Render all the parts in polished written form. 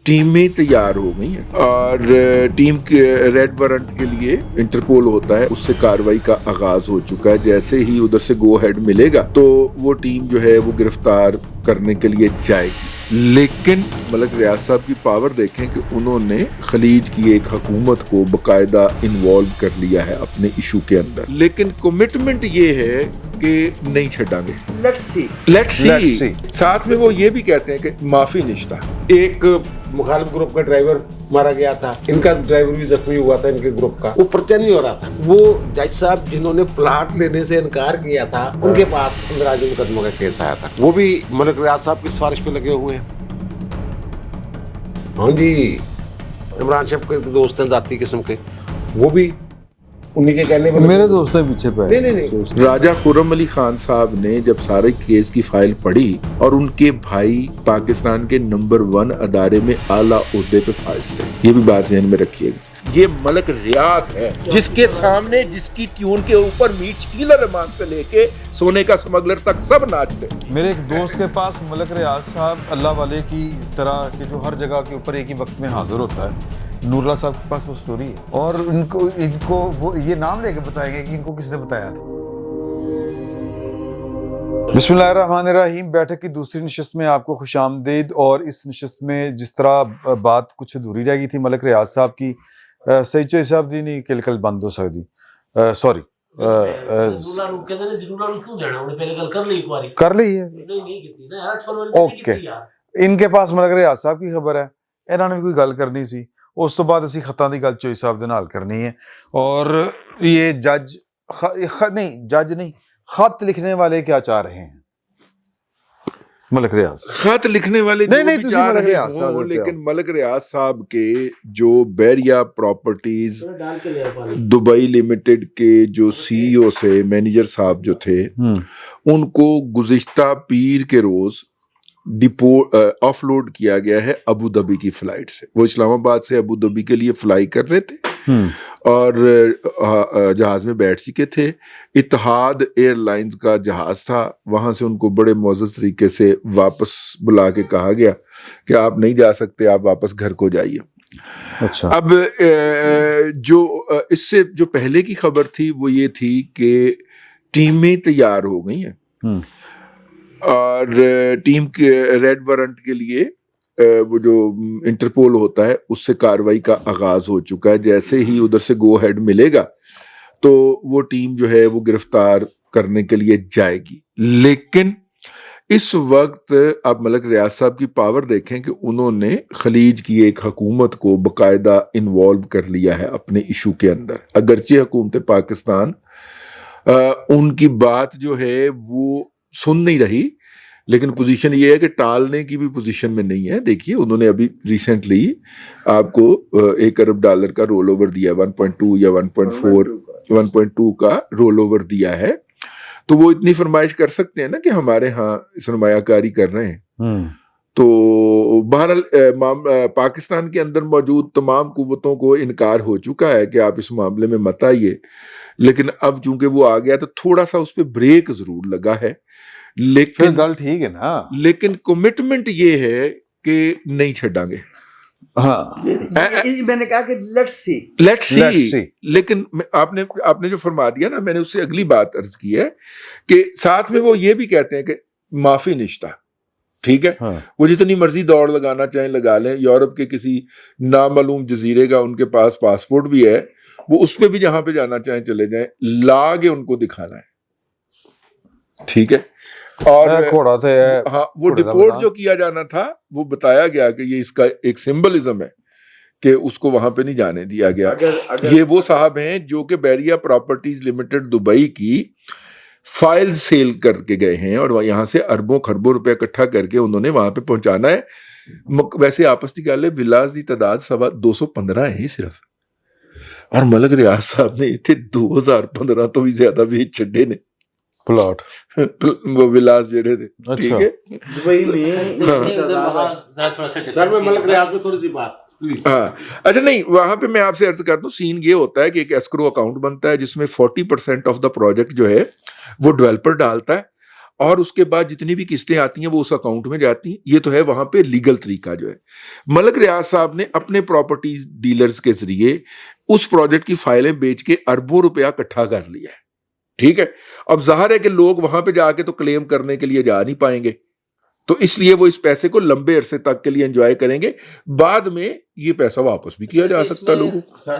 ٹیمیں تیار ہو گئی ہیں اور ٹیم کے ریڈ وارنٹ کے لیے انٹرپول ہوتا ہے، اس سے کاروائی کا آغاز ہو چکا ہے۔ جیسے ہی ادھر سے گو ہیڈ ملے گا تو وہ ٹیم جو ہے وہ گرفتار کرنے کے لیے جائے گی۔ لیکن ملک ریاض صاحب کی پاور دیکھیں کہ انہوں نے خلیج کی ایک حکومت کو باقاعدہ انوالو کر لیا ہے اپنے ایشو کے اندر، لیکن کمٹمنٹ یہ ہے کہ نہیں چھڈاں گے، لیٹس سی۔ ساتھ میں وہ یہ بھی کہتے ہیں کہ معافی نشتہ۔ ایک مخالف گروپ کا ڈرائیور مارا گیا تھا، ان کا ڈرائیور بھی زخمی ہوا تھا، ان کے گروپ کا، وہ پرچہ نہیں ہو رہا تھا۔ وہ جج صاحب جنہوں نے پلاٹ لینے سے انکار کیا تھا، ان کے پاس اندراجی مقدمہ کا کیس آیا تھا، وہ بھی ملک ریاض صاحب کی سفارش پہ لگے ہوئے ہیں۔ ہاں جی، عمران شیف کے دوست ہیں ذاتی قسم کے، وہ بھی انہی کے کہنے پہ میرے دوست ہیں پیچھے پہ۔ نہیں راجہ خرم علی خان صاحب نے جب سارے کیس کی فائل پڑھی اور ان کے بھائی پاکستان کے نمبر 1 ادارے میں اعلیٰ عہدے پہ فائز تھے، یہ بھی بات ذہن میں رکھیے گا۔ یہ ملک ریاض ہے جس کے سامنے جس کی ٹیون کے اوپر میٹ شکیل الرحمان سے لے کے سونے کا سمگلر تک سب ناچتے۔ میرے ایک دوست کے پاس ملک ریاض صاحب اللہ والے کی طرح کہ جو ہر جگہ کے اوپر ایک ہی وقت میں حاضر ہوتا ہے، نور اللہ صاحب کے پاس وہ سٹوری ہے، اور ان کو وہ یہ نام لے کے بتائیں گے کہ ان کو کس نے بتایا تھا۔ بسم اللہ الرحمن الرحیم۔ بیٹھک کی دوسری نشست میں آپ کو خوش آمدید۔ اور اس نشست میں جس طرح بات کچھ ادھوری رہ گئی تھی ملک ریاض صاحب کی، سعید چوہی صاحب دی نہیں کل بند ہو سکتی، سوری کر لی ہے، اوکے۔ ان کے پاس ملک ریاض صاحب کی خبر ہے، انہوں نے بھی کوئی گل کرنی سی، اس تو بعد اسی خطاں دی گل چوہی صاحب دے نال کرنی ہے۔ اور یہ جج نہیں خط لکھنے والے کیا چاہ رہے ہیں ملک ریاض؟ خط لکھنے والے نہیں تسی ملک ریاض صاحب، لیکن ملک ریاض صاحب کے جو بیریا پراپرٹیز دبئی لمیٹڈ کے جو سی ای او سے مینیجر صاحب جو تھے، ان کو گزشتہ پیر کے روز آف لوڈ کیا گیا ہے ابو دھابی کی فلائٹ سے۔ وہ اسلام آباد سے ابو دھابی کے لیے فلائی کر رہے تھے اور جہاز میں بیٹھ چکے تھے۔ اتحاد ایئر لائنز کا جہاز تھا، وہاں سے ان کو بڑے معزز طریقے سے واپس بلا کے کہا گیا کہ آپ نہیں جا سکتے، آپ واپس گھر کو جائیے۔ اچھا، اب جو اس سے جو پہلے کی خبر تھی وہ یہ تھی کہ ٹیمیں تیار ہو گئی ہیں اور ٹیم کے ریڈ وارنٹ کے لیے وہ جو انٹرپول ہوتا ہے اس سے کاروائی کا آغاز ہو چکا ہے۔ جیسے ہی ادھر سے گو ہیڈ ملے گا تو وہ ٹیم جو ہے وہ گرفتار کرنے کے لیے جائے گی۔ لیکن اس وقت آپ ملک ریاض صاحب کی پاور دیکھیں کہ انہوں نے خلیج کی ایک حکومت کو باقاعدہ انوالو کر لیا ہے اپنے ایشو کے اندر۔ اگرچہ حکومت پاکستان ان کی بات جو ہے وہ سن نہیں رہی، لیکن پوزیشن یہ ہے کہ ٹالنے کی بھی پوزیشن میں نہیں ہے۔ دیکھیے انہوں نے ابھی ریسنٹلی آپ کو $1 ارب کا رول اوور دیا، 1.2 یا 1.2 کا رول اوور دیا ہے، تو وہ اتنی فرمائش کر سکتے ہیں نا کہ ہمارے ہاں سرمایہ کاری کر رہے ہیں۔ تو بہرحال پاکستان کے اندر موجود تمام قوتوں کو انکار ہو چکا ہے کہ آپ اس معاملے میں مت آئیے، لیکن اب چونکہ وہ آ گیا تو تھوڑا سا اس پہ بریک ضرور لگا ہے، لیکن گل ٹھیک ہے نا، لیکن کمٹمنٹ یہ ہے کہ نہیں چھڈاں گے۔ ہاں میں نے کہا کہ لیٹس سی، لیکن آپ نے جو فرما دیا نا، میں نے اس سے اگلی بات عرض کی ہے کہ ساتھ میں وہ یہ بھی کہتے ہیں کہ معافی نشتہ، ٹھیک ہے، وہ جتنی مرضی دوڑ لگانا چاہیں لگا لیں۔ یورپ کے کسی نامعلوم جزیرے کا ان کے پاس پاسپورٹ بھی ہے، وہ اس پہ بھی جہاں پہ جانا چاہیں چلے جائیں، لاگے ان کو دکھانا ہے، ٹھیک ہے۔ اور ہاں وہ ڈپورٹ جو کیا جانا تھا وہ بتایا گیا کہ یہ اس کا ایک سمبلزم ہے کہ اس کو وہاں پہ نہیں جانے دیا گیا۔ یہ وہ صاحب ہیں جو کہ بیریا پراپرٹیز لمیٹڈ دبئی کی فائل سیل کر کے گئے ہیں اور یہاں سے اربوں خربوں روپے اکٹھا کر کے انہوں نے وہاں پہ پہنچانا ہے۔ ویسے آپس کی گل ہے، ولاز دی تعداد 215 ہے صرف، اور ملک ریاض صاحب نے اتنے 2015 تو بھی زیادہ بھی چھڈے نے پلاٹ، وہ ولاز جڑے تھے، ٹھیک ہے۔ دبئی میں ملک ریاض میں تھوڑی سی بات، ہاں اچھا، نہیں وہاں پہ میں آپ سے عرض کر دوں، سین یہ ہوتا ہے کہ ایک اسکرو اکاؤنٹ بنتا ہے جس میں 40% آف دا پروجیکٹ جو ہے وہ ڈیولپر ڈالتا ہے، اور اس کے بعد جتنی بھی قسطیں آتی ہیں وہ اس اکاؤنٹ میں جاتی ہیں. یہ تو ہے وہاں پہ لیگل طریقہ جو ہے. ملک ریاض صاحب نے اپنے پراپرٹی ڈیلرز کے ذریعے اس پروجیکٹ کی فائلیں بیچ کے اربوں روپیہ اکٹھا کر لیا ہے. ٹھیک ہے. اب ظاہر ہے کہ لوگ وہاں پہ جا کے تو کلیم کرنے کے لیے جا نہیں پائیں گے, تو اس لیے وہ اس پیسے کو لمبے عرصے تک کے لیے انجوائے کریں گے. بعد میں یہ پیسہ واپس بھی کیا جا سکتا ہے لوگوں کو.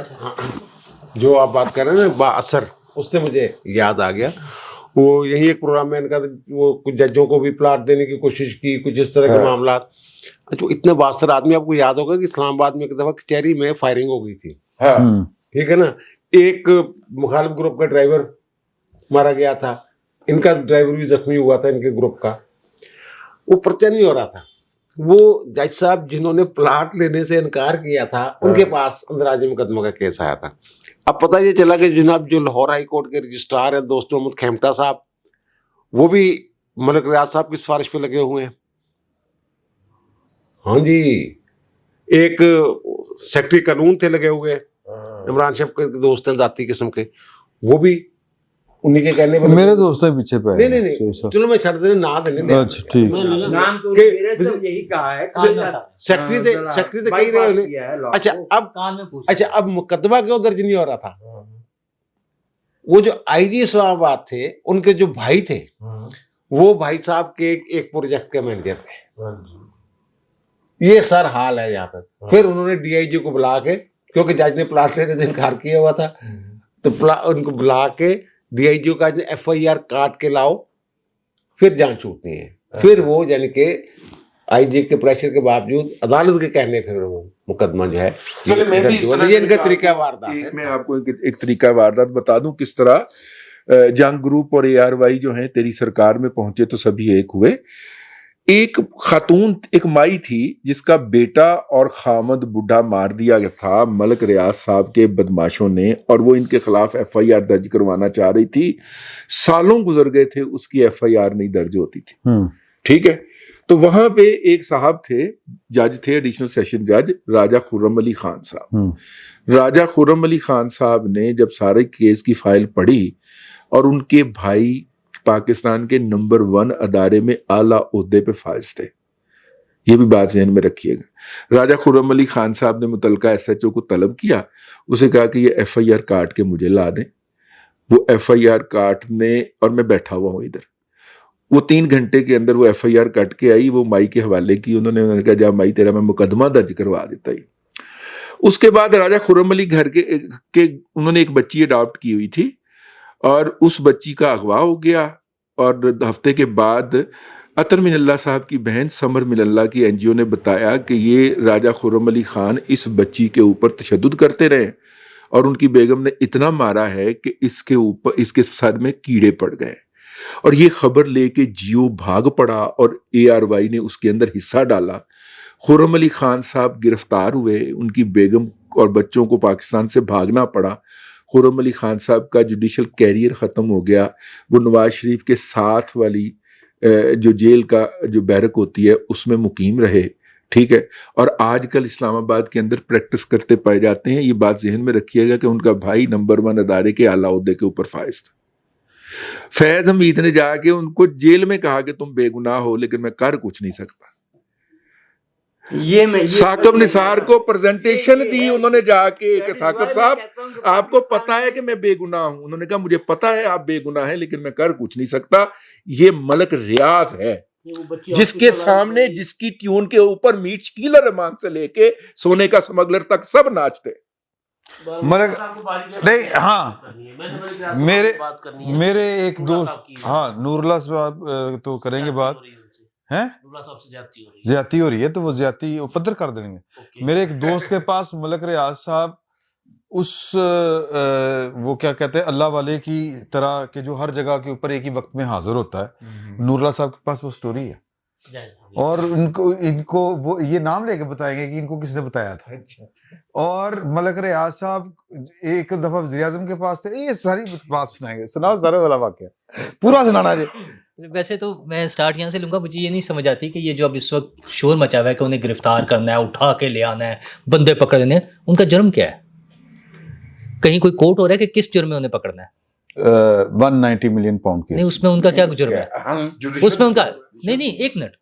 جو آپ بات کر رہے ہیں با اثر, اس سے مجھے یاد آ گیا, وہ یہی ایک پروگرام میں ان کا وہ کچھ ججوں کو بھی پلاٹ دینے کی کوشش کی, کچھ اس طرح کے معاملات. جو اتنے بااثر آدمی, آپ کو یاد ہوگا کہ اسلام آباد میں ایک دفعہ کچہری میں فائرنگ ہو گئی تھی, ٹھیک ہے نا. ایک مخالف گروپ کا ڈرائیور مارا گیا تھا, ان کا ڈرائیور بھی زخمی ہوا تھا ان کے گروپ کا. وہ پرچہ نہیں ہو رہا تھا. وہ جج صاحب جنہوں نے پلاٹ لینے سے انکار کیا تھا, ان کے پاس اندراج مقدمہ کا کیس آیا تھا. اب پتہ یہ چلا کہ جناب جو لاہور ہائی کورٹ کے رجسٹرار ہیں دوست محمد کھیمٹا صاحب, وہ بھی ملک ریاض صاحب کی سفارش پہ لگے ہوئے ہیں. ہاں جی, ایک سیکٹری قانون تھے لگے ہوئے, عمران شیف کے دوست ہیں ذاتی قسم کے, وہ بھی انہی کے کہنے پر. میرے دوست ہیں پیچھے پہ. نہیں, چلو میں چھڑ دینے نہ دینے. اچھا ٹھیک. نام تو یہی کہا ہے, سیکٹری تھے کہی رہے انہیں. اچھا اب مقدمہ کیوں درج نہیں ہو رہا تھا؟ وہ جو آئی جی اسلام آباد تھے, ان کے جو بھائی تھے, وہ بھائی صاحب کے ایک پروجیکٹ کے مینیجر تھے. یہ سر حال ہے یہاں پر. پھر انہوں نے ڈی آئی جی کو بلا کے, کیونکہ جج نے پلاٹ لینے سے انکار کیا ہوا تھا, تو ان کو بلا کے ڈی آئی جی کا ایف آئی آر کاٹ کے لاؤ, پھر جان چھوٹنی ہے. پھر وہ یعنی کہ آئی جی کے پریشر کے باوجود عدالت کے کہنے پھر وہ مقدمہ جو ہے یہ ان کا طریقہ واردات ہے. میں آپ کو ایک طریقہ واردات بتا دوں کس طرح جنگ گروپ اور اے آر وائی جو ہیں تیری سرکار میں پہنچے تو سبھی ایک ہوئے. ایک خاتون, ایک مائی تھی جس کا بیٹا اور خامد بڈھا مار دیا گیا تھا ملک ریاض صاحب کے بدماشوں نے, اور وہ ان کے خلاف ایف آئی آر درج کروانا چاہ رہی تھی. سالوں گزر گئے تھے, اس کی ایف آئی آر نہیں درج ہوتی تھی. ٹھیک ہے. تو وہاں پہ ایک صاحب تھے, جج تھے, ایڈیشنل سیشن جج راجہ خرم علی خان صاحب. راجہ خرم علی خان صاحب نے جب سارے کیس کی فائل پڑھی, اور ان کے بھائی پاکستان کے نمبر 1 ادارے میں اعلیٰ عہدے پہ فائز تھے, یہ بھی بات ذہن میں رکھیے گا. راجہ خرم علی خان صاحب نے متعلقہ ایس ایچ او کو طلب کیا, اسے کہا کہ یہ ایف آئی آر کاٹ کے مجھے لا دیں. وہ ایف آئی آر کاٹنے, اور میں بیٹھا ہوا ہوں ادھر, وہ 3 گھنٹے کے اندر وہ ایف آئی آر کٹ کے آئی, وہ مائی کے حوالے کی. انہوں نے کہا جا مائی تیرا میں مقدمہ درج کروا دیتا ہی. اس کے بعد راجہ خرم علی گھر کے انہوں نے ایک بچی اڈاپٹ کی ہوئی تھی, اور اس بچی کا اغوا ہو گیا. اور ہفتے کے بعد عطر من اللہ صاحب کی بہن سمر من اللہ کی این جی او نے بتایا کہ یہ راجہ خرم علی خان اس بچی کے اوپر تشدد کرتے رہے, اور ان کی بیگم نے اتنا مارا ہے کہ اس کے سر میں کیڑے پڑ گئے. اور یہ خبر لے کے جیو بھاگ پڑا, اور اے آر وائی نے اس کے اندر حصہ ڈالا. خرم علی خان صاحب گرفتار ہوئے, ان کی بیگم اور بچوں کو پاکستان سے بھاگنا پڑا. خرم علی خان صاحب کا جوڈیشل کیریئر ختم ہو گیا. وہ نواز شریف کے ساتھ والی جو جیل کا جو بیرک ہوتی ہے اس میں مقیم رہے. ٹھیک ہے. اور آج کل اسلام آباد کے اندر پریکٹس کرتے پائے جاتے ہیں. یہ بات ذہن میں رکھیے گا کہ ان کا بھائی نمبر 1 ادارے کے اعلیٰ عہدے کے اوپر فائز تھا. فیض حمید نے جا کے ان کو جیل میں کہا کہ تم بے گناہ ہو, لیکن میں کر کچھ نہیں سکتا. ثاقب نثار کو پریزنٹیشن دی انہوں نے جا کے کہ ثاقب صاحب آپ کو پتا ہے کہ میں بے گناہ ہوں. انہوں نے کہا مجھے پتا ہے آپ بے گناہ ہیں, لیکن میں کر کچھ نہیں سکتا. یہ ملک ریاض ہے جس کے سامنے, جس کی ٹیون کے اوپر میٹ شکیل الرحمان سے لے کے سونے کا سمگلر تک سب ناچتے. ملک نہیں, ہاں میرے ایک دوست, ہاں نور اللہ صاحب تو کریں گے بات, زیادتی ہو رہی ہے تو وہ زیادتی پدر کر دیں گے. میرے ایک دوست کے پاس ملک ریاض صاحب اس وہ کیا کہتے ہیں اللہ والے کی طرح کہ جو ہر جگہ کے اوپر ایک ہی وقت میں حاضر ہوتا ہے. نور اللہ صاحب کے پاس وہ سٹوری ہے, اور ان کو وہ یہ نام لے کے بتائیں گے کہ ان کو کس نے بتایا تھا. اور ملک ریاض صاحب ایک دفعہ وزیر اعظم کے پاس تھے. یہ ساری بات سنائیں گے, سناؤ سارا والا واقعہ پورا سنانا جی. ویسے تو میں سٹارٹ یہاں سے لوں گا. مجھے یہ نہیں سمجھ آتی کہ یہ جو اب اس وقت شور مچا ہوا ہے کہ انہیں گرفتار کرنا ہے, اٹھا کے لے آنا ہے, بندے پکڑنے ہیں, ان کا جرم کیا ہے؟ کہیں کوئی کوٹ ہو رہا ہے کہ کس جرم میں انہیں پکڑنا ہے؟ 190 ملین پاؤنڈ نہیں کیس. اس میں ان کا کیا جرم ہے؟ اس میں ان کا نہیں ایک منٹ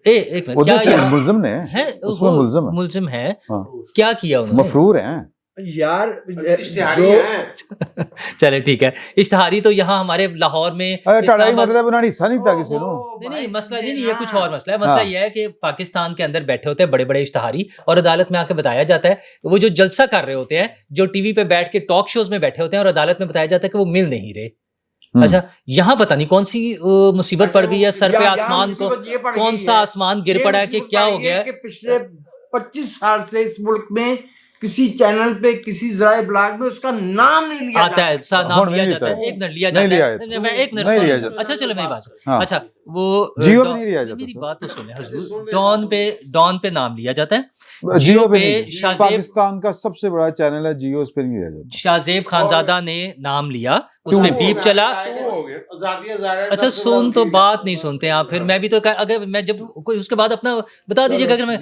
کیا ملزم نے ہے اس میں ملزم ہے. ہاں. کیا کیا انہوں نے؟ مفرور ہیں یار چلے ٹھیک ہے. اشتہاری تو یہاں ہمارے لاہور میں ٹڑائی مطلب انہوں نے حصہ نہیں تھا کسی نو. نہیں مسئلہ نہیں یہ کچھ اور مسئلہ ہے. مسئلہ یہ ہے کہ پاکستان کے اندر بیٹھے ہوتے ہیں بڑے بڑے اشتہاری اور عدالت میں آ کے بتایا جاتا ہے وہ جو جلسہ کر رہے ہوتے ہیں جو ٹی وی پہ بیٹھ کے ٹاک شوز میں بیٹھے ہوتے ہیں اور عدالت میں بتایا جاتا ہے کہ وہ مل نہیں رہے. اچھا یہاں پتہ نہیں کون سی مصیبت پڑ گئی ہے سر پہ آسمان کو کون سا آسمان گر پڑا ہے کہ کیا ہو گیا ہے. پچھلے 25 سال سے اس ملک میں کسی چینل پہ کسی ذرائع ابلاغ میں اس کا نام نہیں لیا آتا ہے نام لیا جاتا ہے. ایک منٹ لیا جاتا ہے. میں ایک منٹ. اچھا چلو میری بات. اچھا وہ جیو پہ نہیں لیا جاتا. میری بات تو سنیں حضور. ڈان پہ نام لیا جاتا ہے. جیو پہ پاکستان کا سب سے بڑا چینل ہے جیو اس پہ نہیں لیا جاتا. شاہزیب خانزادہ نے نام لیا اس پہ بیپ چلا. اچھا سن تو بات نہیں سنتے آپ. پھر میں بھی تو اگر میں جب کوئی اس کے بعد اپنا بتا دیجیے گا. اگر میں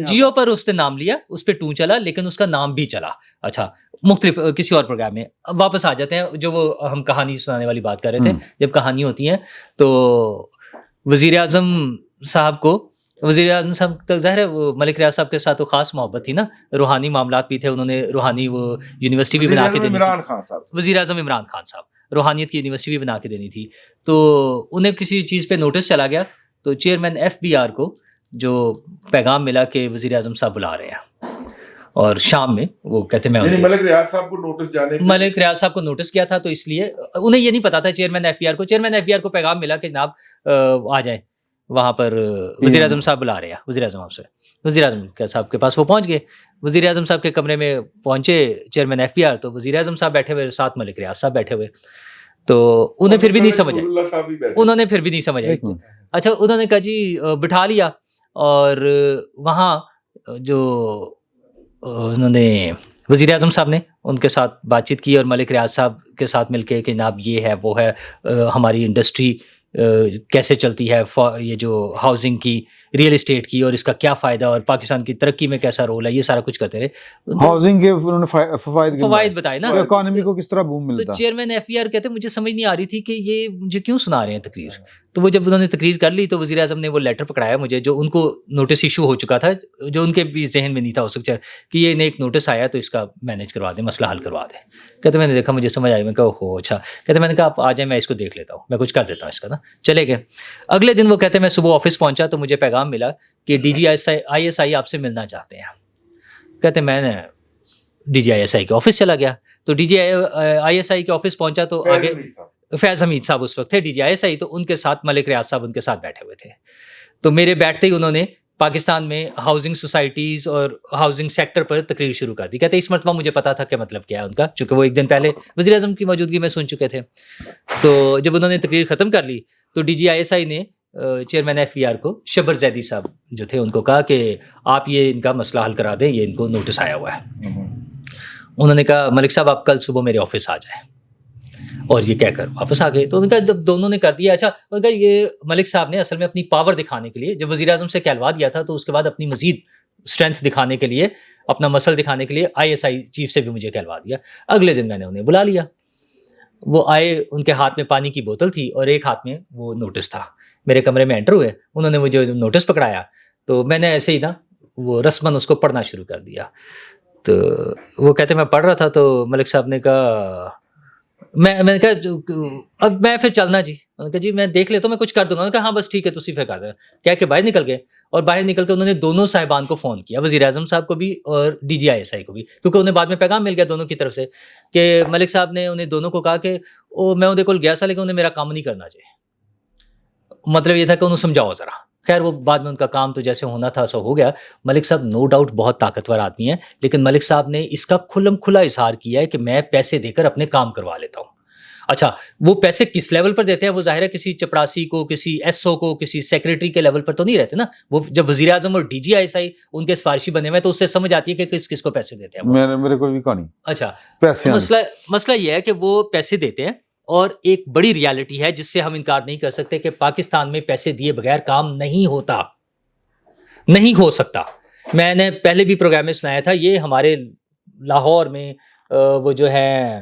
جیو پر اس نے نام لیا اس پہ ٹو چلا لیکن اس کا نام بھی چلا. اچھا مختلف کسی اور پروگرام میں واپس آ جاتے ہیں. جو وہ ہم کہانی سنانے والی بات کر رہے تھے جب کہانی ہوتی ہیں تو وزیر اعظم صاحب کو وزیر اعظم صاحب تک ظاہر ہے وہ ملک ریاض صاحب کے ساتھ تو خاص محبت تھی نا. روحانی معاملات بھی تھے. انہوں نے روحانی وہ یونیورسٹی بھی بنا کے دینی تھی. وزیر اعظم عمران خان صاحب روحانیت کی یونیورسٹی بھی بنا کے دینی تھی. تو انہیں کسی چیز پہ نوٹس چلا گیا تو چیئرمین FBR کو جو پیغام ملا کہ وزیر اعظم صاحب بلا رہے ہیں اور شام میں وہ کہتے میں ملک ریاض صاحب کو نوٹس جانے ملک ریاض صاحب کو نوٹس کیا تھا تو اس لیے انہیں یہ نہیں پتا تھا چیئرمین FBR کو پیغام ملا کہ جناب آ جائیں وہاں پر وزیر اعظم صاحب بلا رہے ہیں. وزیر اعظم آپ سے وزیر اعظم صاحب کے پاس وہ پہنچ گئے. وزیر اعظم صاحب کے کمرے میں پہنچے چیئرمین FBR تو وزیر اعظم صاحب بیٹھے ہوئے ساتھ ملک ریاض صاحب بیٹھے ہوئے. تو انہیں پھر بھی نہیں سمجھ آئی. اچھا انہوں نے کہا جی بٹھا لیا اور وہاں جو انہوں نے وزیر اعظم صاحب نے ان کے ساتھ بات چیت کی اور ملک ریاض صاحب کے ساتھ مل کے کہ جناب یہ ہے وہ ہے ہماری انڈسٹری کیسے چلتی ہے یہ جو ہاؤسنگ کی ریئل اسٹیٹ کی اور اس کا کیا فائدہ اور پاکستان کی ترقی میں کیسا رول ہے یہ سارا کچھ کرتے رہے. ہاؤسنگ کے انہوں نے فوائد بتائے نا اکانومی کو کس طرح بوم ملتا. تو چیئرمین FBR کہتے مجھے سمجھ نہیں آ رہی تھی کہ یہ مجھے کیوں سنا رہے ہیں تقریر. تو وہ جب انہوں نے تقریر کر لی تو وزیر اعظم نے وہ لیٹر پکڑایا مجھے جو ان کو نوٹس ایشو ہو چکا تھا جو ان کے بھی ذہن میں نہیں تھا اس وقت کہ یہ ایک نوٹس آیا تو اس کا مینیج کروا دیں مسئلہ حل کروا دیں. کہتے میں نے دیکھا مجھے سمجھ آئی. میں کہا ہو اچھا. کہتے میں نے کہا آپ آ جائیں میں اس کو دیکھ لیتا ہوں میں کچھ کر دیتا ہوں اس کا نا. چلے گئے. اگلے دن وہ کہتے میں صبح آفس پہنچا تو مجھے پیغام ملا کہ DGISI آپ سے ملنا چاہتے ہیں. کہتے میں نے DGISI کے آفس چلا گیا تو DGISI کے آفس پہنچا تو آگے فیض حمید صاحب اس وقت تھے DGISI تو ان کے ساتھ ملک ریاض صاحب ان کے ساتھ بیٹھے ہوئے تھے. تو میرے بیٹھتے ہی انہوں نے پاکستان میں ہاؤسنگ سوسائٹیز اور ہاؤسنگ سیکٹر پر تقریر شروع کر دی. کہتے اس مرتبہ مجھے پتا تھا کہ مطلب کیا ہے ان کا چونکہ وہ ایک دن پہلے وزیر اعظم کی موجودگی میں سن چکے تھے. تو جب انہوں نے تقریر ختم کر لی تو DGISI نے چیئرمین FBR کو شبر زیدی صاحب جو تھے ان کو کہا کہ آپ یہ ان کا مسئلہ حل کرا دیں یہ ان کو نوٹس آیا ہوا ہے. انہوں نے کہا ملک صاحب آپ کل صبح میرے آفس آ جائیں اور یہ کہہ کر واپس آ گئے. تو ان کا جب دونوں نے کر دیا اچھا ان کا یہ ملک صاحب نے اصل میں اپنی پاور دکھانے کے لیے جب وزیر اعظم سے کہلوا دیا تھا تو اس کے بعد اپنی مزید اسٹرینتھ دکھانے کے لیے اپنا مسل دکھانے کے لیے ISI چیف سے بھی مجھے کہلوا دیا. اگلے دن میں نے انہیں بلا لیا. وہ آئے ان کے ہاتھ میں پانی کی بوتل تھی اور ایک ہاتھ میں وہ نوٹس تھا. میرے کمرے میں انٹر ہوئے انہوں نے مجھے نوٹس پکڑایا تو میں نے ایسے ہی نا وہ رسماً اس کو پڑھنا شروع کر دیا. تو وہ کہتے میں پڑھ رہا تھا تو ملک صاحب نے کہا میں نے کہا اب میں پھر چلنا جی. انہوں نے کہا جی میں دیکھ لیتا ہوں میں کچھ کر دوں گا. انہوں نے کہا ہاں بس ٹھیک ہے تسی پھر کر دیں. کہہ کے باہر نکل گئے اور باہر نکل کے انہوں نے دونوں صاحبان کو فون کیا وزیر اعظم صاحب کو بھی اور DGISI کو بھی کیونکہ انہیں بعد میں پیغام مل گیا دونوں کی طرف سے کہ ملک صاحب نے انہیں دونوں کو کہا کہ میں انہیں کول گیا سا لیکن انہیں میرا کام نہیں کرنا چاہیے. مطلب یہ تھا کہ انہوں سمجھاؤ ذرا. خیر وہ بعد میں ان کا کام تو جیسے ہونا تھا سو ہو گیا. ملک صاحب نو ڈاؤٹ بہت طاقتور آدمی ہیں لیکن ملک صاحب نے اس کا کھلم کھلا اظہار کیا ہے کہ میں پیسے دے کر اپنے کام کروا لیتا ہوں. اچھا وہ پیسے کس لیول پر دیتے ہیں وہ ظاہر ہے کسی چپڑاسی کو کسی SO کو کسی سیکریٹری کے لیول پر تو نہیں رہتے نا. وہ جب وزیر اعظم اور DGISI ان کے سفارشی بنے ہوئے تو اس سے سمجھ آتی ہے کہ کس کو پیسے دیتے ہیں. میرے کو بھی کہانی. اچھا پیسے مسئلہ یہ ہے کہ وہ پیسے دیتے ہیں اور ایک بڑی ریالٹی ہے جس سے ہم انکار نہیں کر سکتے کہ پاکستان میں پیسے دیے بغیر کام نہیں ہوتا نہیں ہو سکتا. میں نے پہلے بھی پروگرام میں سنایا تھا یہ ہمارے لاہور میں وہ جو ہے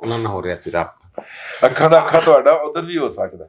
ਉਹਨਾਂ ਨਾਲ ਹੋ ਰਿਹਾ ਸੀ ਰਾਬਤਾ। ਅੱਖਾਂ ਦਾ ਅੱਖਾਂ ਤੁਹਾਡਾ ਉਧਰ ਵੀ ਹੋ ਸਕਦਾ।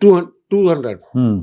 200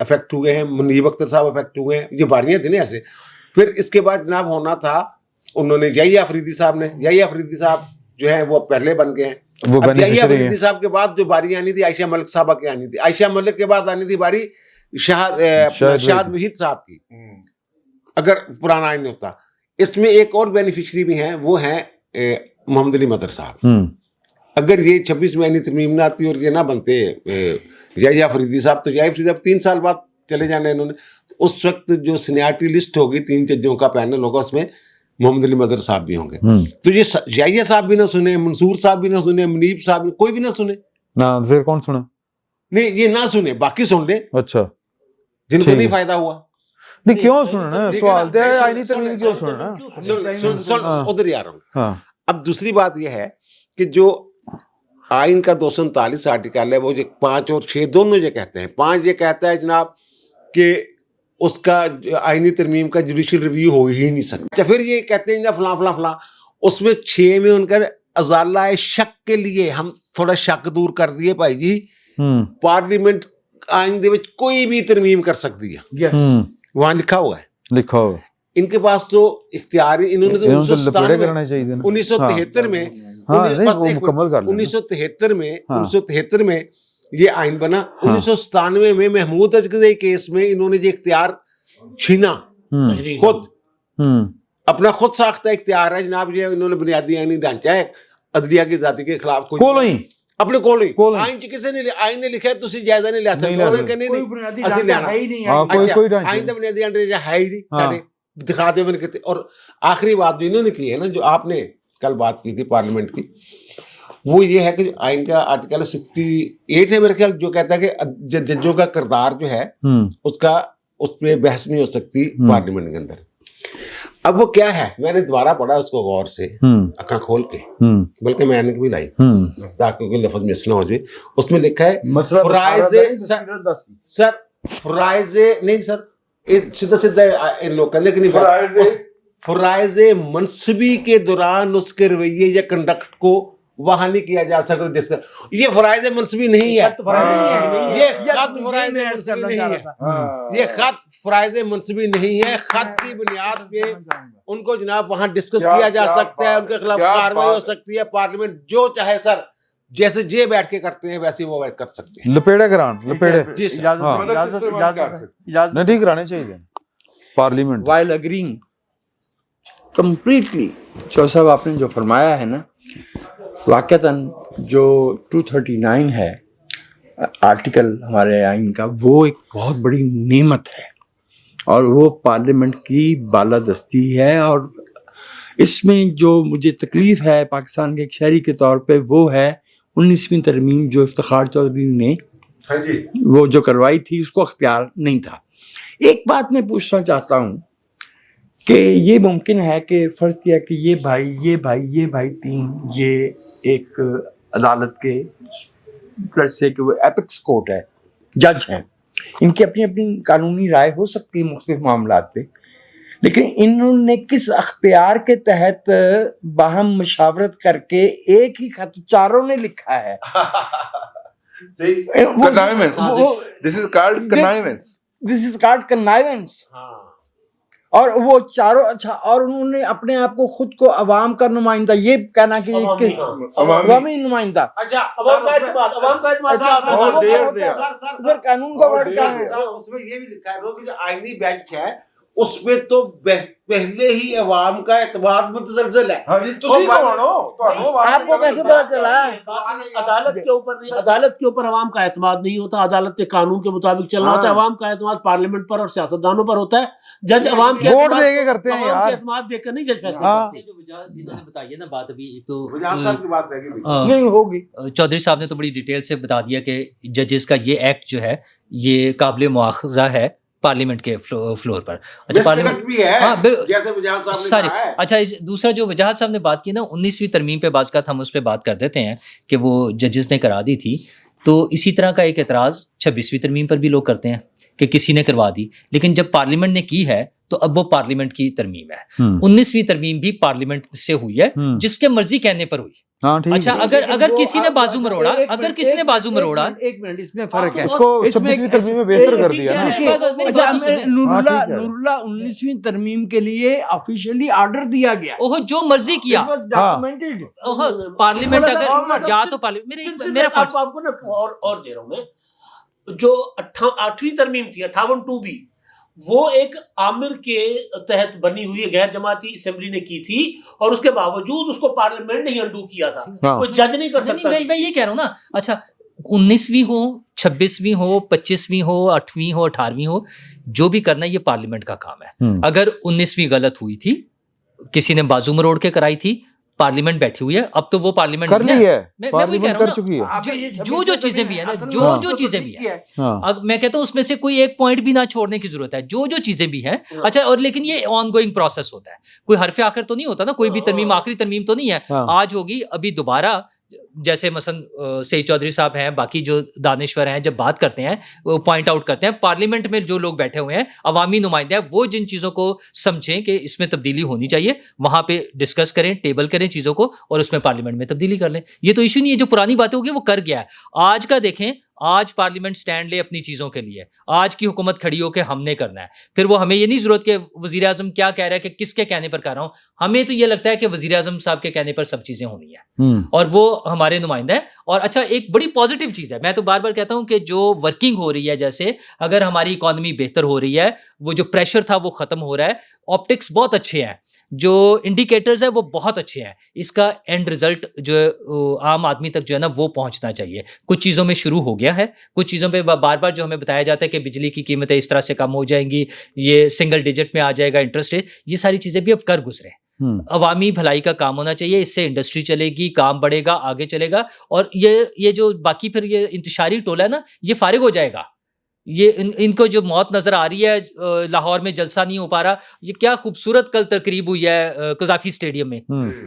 افیکٹ ہوئے ہیں, منیب اختر صاحب افیکٹ ہوئے ہیں, یہ باریاں تھیں نا ایسے. پھر اس کے بعد جناب ہونا تھا, انہوں نے یحییٰ آفریدی صاحب جو ہیں وہ پہلے بن گئے ہیں. وہ یحییٰ آفریدی صاحب کے بعد جو باری آنی تھی عائشہ ملک صاحبہ کی آنی تھی. عائشہ ملک کے بعد آنی تھی باری شہاد وحید صاحب کی, اگر پرانا آئین نہیں ہوتا. اس میں ایک اور بینیفیشری بھی ہیں, وہ ہیں محمد علی مدر صاحب. اگر یہ 26 میں آئینی ترمیم نہ آتی اور یہ نہ بنتے یحییٰ آفریدی صاحب, تو یحییٰ آفریدی صاحب 3 سال بعد چلے جانے انہوں نے. تو اس وقت جو سینیارٹی لسٹ ہوگی 3 ججوں کا پینل ہوگا, اس میں محمد علی مدر صاحب بھی ہوں گے. تو یہ یحییٰ صاحب بھی نہ سنے, منصور صاحب بھی نہ سنے, منیب صاحب بھی, کوئی بھی نہ سنے. پھر کون سنا؟ نہیں, یہ نہ سنے, باقی سن لیں اچھا, جن کو نہیں فائدہ ہوا. نہیں کیوں سننا, سوال تو ہے آئینی ترمیم کیوں سننا. ادھر ہی آ رہا ہوں. اب دوسری بات یہ ہے کہ جو آئین کا 239 آرٹیکل ہے, وہ 5 اور 6 دونوں یہ کہتے ہیں. 5 یہ کہتا ہے جناب کہ اس کا آئینی ترمیم کا جوڈیشل ریویو ہو ہی نہیں سکتا. اچھا, پھر یہ کہتے ہیں فلاں فلاں فلاں. اس میں 6 میں ان کا ازالہ شک کے لیے ہم تھوڑا شک دور کر دیے بھائی جی, پارلیمنٹ آئین دے وچ کوئی بھی ترمیم کر سکتی ہے, وہاں لکھا ہوا ہے. ان کے پاس تو اختیار, انہوں نے تو 1973 میں 1973 میں یہ آئین بنا. 1997 میں محمود اجگزئی کیس میں انہوں نے یہ اختیار چھینا, خود اپنا خود ساختہ اختیار ہے جناب. یہ انہوں نے بنیادی آئینی ڈھانچہ ہے عدلیہ کی ذاتی کے خلاف اپنے کول ہی آئین کسی نے آئین نے لکھا ہے, تسی جائزہ نہیں لے سکتے. انہوں نے کہا نہیں, آئین دا بنیادی ڈھانچہ ہے ہی نہیں, دکھا دے. اور آخری بات جو انہوں نے کی ہے نا, جو آپ نے کل بات کی تھی پارلیمنٹ کی, وہ یہ ہے کہ آئین کا آرٹیکل 68 ہے میرے خیال, جو کہتا ہے کہ ججوں کا کردار جو ہے اس پہ بحث نہیں ہو سکتی پارلیمنٹ کے اندر. اب وہ کیا ہے, میں نے دوبارہ پڑھا اس کو غور سے, آنکھیں کھول کے, بلکہ میں نے بھی لائی تاکہ کوئی لفظ مس نہ ہو جائے. اس میں لکھا ہے فرائض نہیں سر, سیدھا سیدھا ان لوگ کہنے کہ نہیں, فرائض منصبی کے دوران اس کے رویے یا کنڈکٹ کو وہاں نہیں کیا جا سکتا جس کا یہ فرائض منصبی نہیں ہے. یہ خط فرائض منصبی نہیں ہے, یہ خط فرائض منصبی نہیں ہے. خط کی بنیاد پہ ان کو جناب وہاں ڈسکس کیا جا سکتا ہے, ان کے خلاف کارروائی ہو سکتی ہے. پارلیمنٹ جو چاہے سر, جیسے جے بیٹھ کے کرتے ہیں ویسے وہ کر سکتے ہیں. لپیڑے گرانٹ لپیڑے جی سر, نہیں ٹھیک کرانے چاہیے پارلیمنٹ. while agreeing completely, چو صاحب آپ نے جو فرمایا ہے نا, واقعتاً جو 239 ہے آرٹیکل ہمارے آئین کا, وہ ایک بہت بڑی نعمت ہے اور وہ پارلیمنٹ کی بالادستی ہے. اور اس میں جو مجھے تکلیف ہے پاکستان کے ایک شہری کے طور پہ, وہ ہے 19ویں ترمیم جو افتخار چودھری نے وہ جو کروائی تھی, اس کو اختیار نہیں تھا. ایک بات میں پوچھنا چاہتا ہوں کہ یہ ممکن ہے کہ فرض کیا کہ یہ بھائی 3 یہ ایک عدالت کے سے کہ وہ ایپکس کورٹ ہے, جج ہیں, ان کی اپنی اپنی قانونی رائے ہو سکتی ہے مختلف معاملات پہ, لیکن انہوں نے کس اختیار کے تحت باہم مشاورت کر کے ایک ہی خط چاروں نے لکھا ہے. This is called connivance. اور وہ چاروں, اچھا, اور انہوں نے اپنے آپ کو خود کو عوام کا نمائندہ یہ کہنا کہ عوامی نمائندہ, قانون کا ورڈ کیا ہے اس میں یہ بھی لکھا ہے کہ جو آئینی بینچ ہے اس پہ تو پہلے ہی عوام کا اعتماد متزلزل ہے. آپ کو کیسے پتا چلا؟ عدالت کے اوپر عوام کا اعتماد نہیں ہوتا, عدالت کے قانون کے مطابق چلنا ہوتا ہے. عوام کا اعتماد پارلیمنٹ پر اور سیاستدانوں پر ہوتا ہے. جج عوام کے ووٹ دے کے کرتے ہیں یار, اعتماد دے کر نہیں جج فیصلہ کرتے. انہوں نے بتائی ہے نا بات, ابھی تو نہیں ہوگی. چودھری صاحب نے تو بڑی ڈیٹیل سے بتا دیا کہ ججز کا یہ ایکٹ جو ہے یہ قابل مواخذہ ہے پارلیمنٹ کے فلور پر. اچھا اچھا, دوسرا جو وجاہت صاحب نے بات کی نا 19ویں ترمیم پہ, بعض کا ہم اس پہ بات کر دیتے ہیں کہ وہ ججز نے کرا دی تھی, تو اسی طرح کا ایک اعتراض 26ویں ترمیم پر بھی لوگ کرتے ہیں کہ کسی نے کروا دی, لیکن جب پارلیمنٹ نے کی ہے تو اب وہ پارلیمنٹ کی ترمیم ہے. 19ویں ترمیم بھی پارلیمنٹ سے ہوئی ہے, جس کے مرضی کہنے پر ہوئی. ہاں ٹھیک اچھا اگر کسی نے بازو مروڑا ایک منٹ اس میں فرق ہے. اس کو 26ویں ترمیم میں بہتر کر دیا نا. اچھا نور ہاں، ٹھیک ہے. اللہ 19ویں ترمیم کے لیے آفیشیلی آرڈر دیا گیا. اوہ جو مرضی کیا ڈاکومنٹڈ. پارلیمنٹ اگر یا تو پارلیمنٹ میرا آپ کو نا اور دے رہا ہوں میں, جو 8ویں ترمیم تھی 58(2)B, وہ ایک عامر کے تحت بنی ہوئی غیر جماعتی اسمبلی نے کی تھی, اور اس کے باوجود اس کو پارلیمنٹ نے انڈو کیا تھا. کوئی جج نہیں کر سکتا. میں یہ کہہ رہا ہوں نا. اچھا 19ویں ہو 26ویں ہو 25ویں ہو 8ویں ہو 18ویں ہو, جو بھی کرنا ہے یہ پارلیمنٹ کا کام ہے. اگر 19ویں غلط ہوئی تھی, کسی نے بازو مروڑ کے کرائی تھی, پارلیمنٹ بیٹھی ہوئی ہے, اب تو وہ پارلیمنٹ کر لی ہے, میں پارلیمنٹ کر چکی ہے. جو چیزیں بھی ہیں نا, جو چیزیں بھی ہیں, میں کہتا ہوں اس میں سے کوئی ایک پوائنٹ بھی نہ چھوڑنے کی ضرورت ہے. جو چیزیں بھی ہیں اچھا, اور لیکن یہ آن گوئنگ پروسیس ہوتا ہے, کوئی حرف آخر تو نہیں ہوتا نا, کوئی بھی ترمیم آخری ترمیم تو نہیں ہے. آج ہوگی, ابھی دوبارہ جیسے مثلا سعید چودھری صاحب ہیں, باقی جو دانشور ہیں, جب بات کرتے ہیں وہ پوائنٹ آؤٹ کرتے ہیں, پارلیمنٹ میں جو لوگ بیٹھے ہوئے ہیں عوامی نمائندے ہیں, وہ جن چیزوں کو سمجھیں کہ اس میں تبدیلی ہونی چاہیے, وہاں پہ ڈسکس کریں, ٹیبل کریں چیزوں کو, اور اس میں پارلیمنٹ میں تبدیلی کر لیں. یہ تو ایشو نہیں ہے, جو پرانی باتیں ہوگی وہ کر گیا ہے. آج کا دیکھیں, آج پارلیمنٹ سٹینڈ لے اپنی چیزوں کے لیے, آج کی حکومت کھڑی ہو کے ہم نے کرنا ہے. پھر وہ ہمیں یہ نہیں ضرورت کہ وزیر اعظم کیا کہہ رہا ہے کہ کس کے کہنے پر کر رہا ہوں, ہمیں تو یہ لگتا ہے کہ وزیر اعظم صاحب کے کہنے پر سب چیزیں ہونی ہیں, اور وہ ہمارے نمائندہ ہیں. اور اچھا ایک بڑی پازیٹیو چیز ہے, میں تو بار بار کہتا ہوں کہ جو ورکنگ ہو رہی ہے, جیسے اگر ہماری اکانومی بہتر ہو رہی ہے, وہ جو پریشر تھا وہ ختم ہو رہا ہے, آپٹکس بہت اچھے ہیں, جو انڈیکیٹرز ہیں وہ بہت اچھے ہیں. اس کا اینڈ رزلٹ جو عام آدمی تک جو ہے نا وہ پہنچنا چاہیے. کچھ چیزوں میں شروع ہو گیا ہے, کچھ چیزوں پہ بار بار جو ہمیں بتایا جاتا ہے کہ بجلی کی قیمتیں اس طرح سے کم ہو جائیں گی, یہ سنگل ڈیجٹ میں آ جائے گا انٹرسٹ ریٹ, یہ ساری چیزیں بھی اب کر گزرے. عوامی بھلائی کا کام ہونا چاہیے, اس سے انڈسٹری چلے گی, کام بڑھے گا, آگے چلے گا. اور یہ جو باقی پھر یہ انتشاری ٹولہ ہے نا, یہ فارغ ہو جائے گا. یہ ان کو جو موت نظر آ رہی ہے, لاہور میں جلسہ نہیں ہو پا رہا, یہ کیا خوبصورت کل تقریب ہوئی ہے قذافی اسٹیڈیم میں.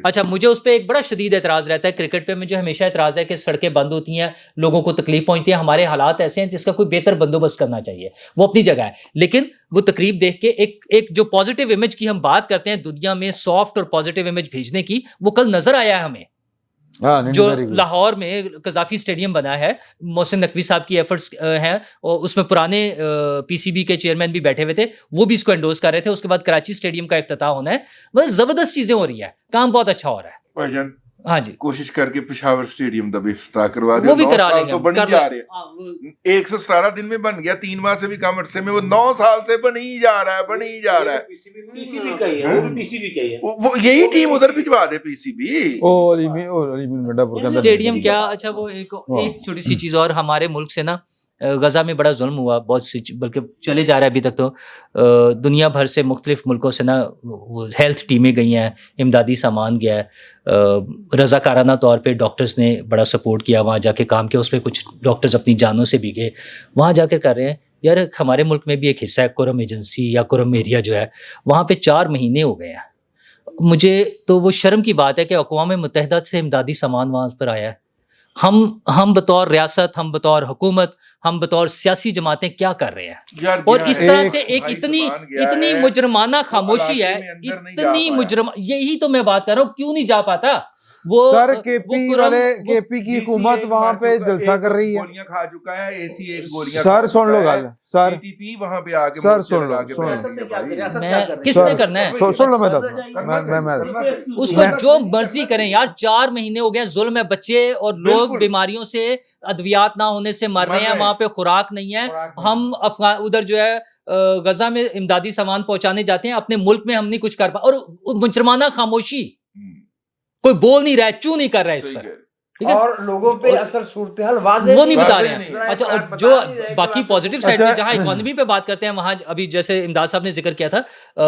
اچھا مجھے اس پہ ایک بڑا شدید اعتراض رہتا ہے, کرکٹ پہ مجھے ہمیشہ اعتراض ہے کہ سڑکیں بند ہوتی ہیں, لوگوں کو تکلیف پہنچتی ہے, ہمارے حالات ایسے ہیں جس کا کوئی بہتر بندوبست کرنا چاہیے, وہ اپنی جگہ ہے. لیکن وہ تقریب دیکھ کے ایک جو پازیٹیو امیج کی ہم بات کرتے ہیں دنیا میں, سافٹ اور پازیٹیو امیج بھیجنے کی, وہ کل نظر آیا ہے ہمیں. جو لاہور میں قذافی اسٹیڈیم بنا ہے, محسن نقوی صاحب کی ایفرٹس ہیں, اور اس میں پرانے پی سی بی کے چیئرمین بھی بیٹھے ہوئے تھے, وہ بھی اس کو انڈوز کر رہے تھے. اس کے بعد کراچی اسٹیڈیم کا افتتاح ہونا ہے, بس زبردست چیزیں ہو رہی ہے, کام بہت اچھا ہو رہا ہے. ہاں جی, کوشش کر کے پشاور اسٹیڈیم دا بھی افتتاح کروا دیا, وہ بھی کرا لیں گے, تو بن جا رہے ہیں. 117 دن میں بن گیا, 3 ماہ سے بھی کم عرصے میں, وہ 9 سال سے بن ہی جا رہا ہے. وہ یہی ٹیم ادھر بھجوا دے, پی سی بی اسٹیڈیم کیا. اچھا وہ ایک چھوٹی سی چیز اور, ہمارے ملک سے نا غزہ میں بڑا ظلم ہوا, بہت سی, بلکہ چلے جا رہا ہے ابھی تک. تو دنیا بھر سے مختلف ملکوں سے نا ہیلتھ ٹیمیں گئی ہیں, امدادی سامان گیا ہے, رضاکارانہ طور پہ ڈاکٹرز نے بڑا سپورٹ کیا, وہاں جا کے کام کیا. اس پہ کچھ ڈاکٹرز اپنی جانوں سے بھی گئے, وہاں جا کر کر رہے ہیں. یار ہمارے ملک میں بھی ایک حصہ ہے کرم ایجنسی یا کرم ایریا جو ہے, وہاں پہ 4 مہینے ہو گئے ہیں. مجھے تو وہ شرم کی بات ہے کہ اقوام متحدہ سے امدادی سامان وہاں پر آیا ہے. ہم بطور ریاست, ہم بطور حکومت, ہم بطور سیاسی جماعتیں کیا کر رہے ہیں؟ اور اس طرح سے ایک اتنی مجرمانہ خاموشی ہے, اتنی یہی تو میں بات کر رہا ہوں, کیوں نہیں جا پاتا وہ. سر کے پی کی حکومت وہاں پہ جلسہ کر رہی ہے, گولیاں کھا چکا ہے, ایسی ایک گولیاں. سر سن لو گل, سر وہاں پہ آ کے سر سن لو, کس نے کرنا ہے, سن لو, میں اس کو جو مرضی کریں یار. 4 مہینے ہو گئے, ظلم ہے, بچے اور لوگ بیماریوں سے, ادویات نہ ہونے سے مر رہے ہیں, وہاں پہ خوراک نہیں ہے. ہم ادھر جو ہے غزہ میں امدادی سامان پہنچانے جاتے ہیں, اپنے ملک میں ہم نہیں کچھ کر پا, اور مجرمانہ خاموشی, کوئی بول نہیں رہا ہے, چوں نہیں کر رہا ہے اس پر, اور لوگوں پہ اثر صورتحال واضح وہ نہیں بتا رہے ہیں. اچھا, اور جو باقی پازیٹیو سائڈ میں جہاں اکانومی پہ بات کرتے ہیں, وہاں ابھی جیسے امداد صاحب نے ذکر کیا تھا,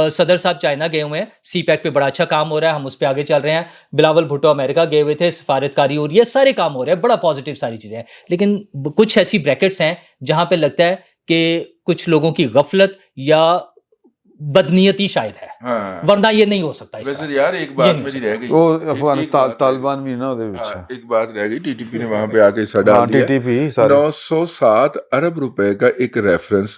صدر صاحب چائنا گئے ہوئے ہیں, سی پیک پہ بڑا اچھا کام ہو رہا ہے, ہم اس پہ آگے چل رہے ہیں. بلاول بھٹو امریکہ گئے ہوئے تھے, سفارتکاری ہو رہی ہے, سارے کام ہو رہے ہیں, بڑا پازیٹیو ساری چیزیں ہیں. لیکن کچھ ایسی بریکٹس ہیں جہاں پہ لگتا ہے کہ کچھ لوگوں کی غفلت یا بدنیتی شاید ہے, ورنہ یہ نہیں ہو سکتا. ویسے یار ایک بات میری رہ گئی, وہ افغان طالبان بھی نا, ایک بات رہ گئی, ٹی ٹی پی نے وہاں پہ آ کے حصہ ڈال دیا. 907 ارب روپے کا ایک ریفرنس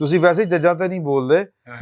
ਤੁਸੀਂ ਵੈਸੇ ਜੱਜਾਂ ਤੇ ਨਹੀਂ ਬੋਲਦੇ,